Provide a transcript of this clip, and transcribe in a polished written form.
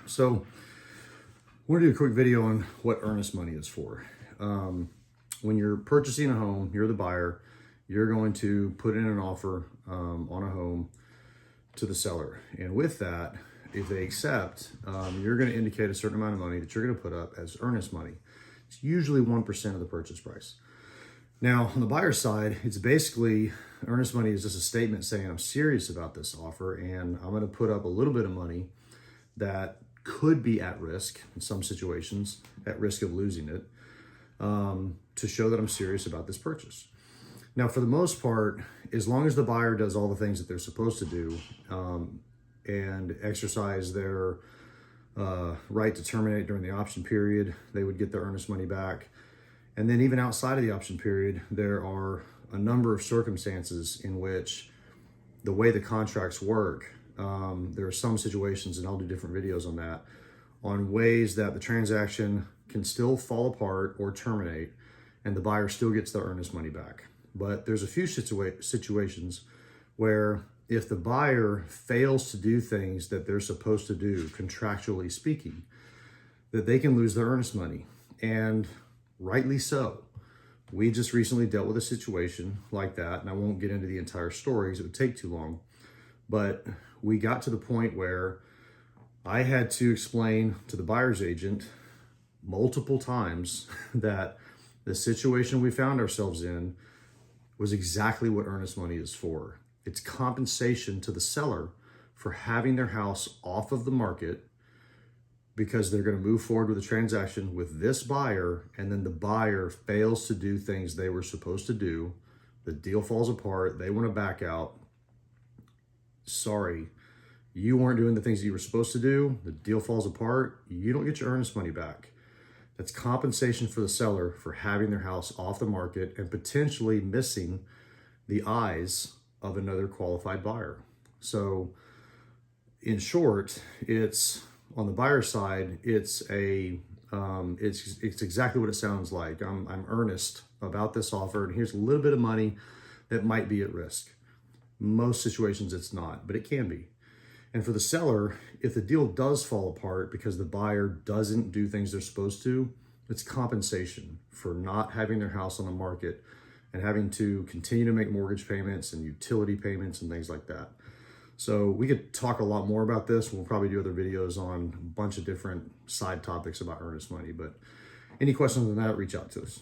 So I want to do a quick video on what earnest money is for. When you're purchasing a home, you're the buyer, you're going to put in an offer on a home to the seller. And with that, if they accept, you're going to indicate a certain amount of money that you're going to put up as earnest money. It's usually 1% of the purchase price. Now, on the buyer side, it's basically, earnest money is just a statement saying I'm serious about this offer and I'm going to put up a little bit of money that could be at risk in some situations, at risk of losing it, to show that I'm serious about this purchase. Now, for the most part, as long as the buyer does all the things that they're supposed to do and exercise their right to terminate during the option period, they would get their earnest money back. And then even outside of the option period, there are a number of circumstances in which the way the contracts work, there are some situations, and I'll do different videos on that, on ways that the transaction can still fall apart or terminate and the buyer still gets their earnest money back. But there's a few situations where if the buyer fails to do things that they're supposed to do, contractually speaking, that they can lose their earnest money. And rightly so. We just recently dealt with a situation like that, and I won't get into the entire story because it would take too long. But we got to the point where I had to explain to the buyer's agent multiple times that the situation we found ourselves in was exactly what earnest money is for. It's compensation to the seller for having their house off of the market because they're going to move forward with a transaction with this buyer, and then the buyer fails to do things they were supposed to do. The deal falls apart. They want to back out. Sorry, you weren't doing the things that you were supposed to do. The deal falls apart. You don't get your earnest money back. That's compensation for the seller for having their house off the market and potentially missing the eyes of another qualified buyer. So in short, it's on the buyer side, it's exactly what it sounds like. I'm earnest about this offer, and here's a little bit of money that might be at risk. Most situations it's not, but it can be. And for the seller, if the deal does fall apart because the buyer doesn't do things they're supposed to, it's compensation for not having their house on the market and having to continue to make mortgage payments and utility payments and things like that. So we could talk a lot more about this. We'll probably do other videos on a bunch of different side topics about earnest money, but any questions on that, reach out to us.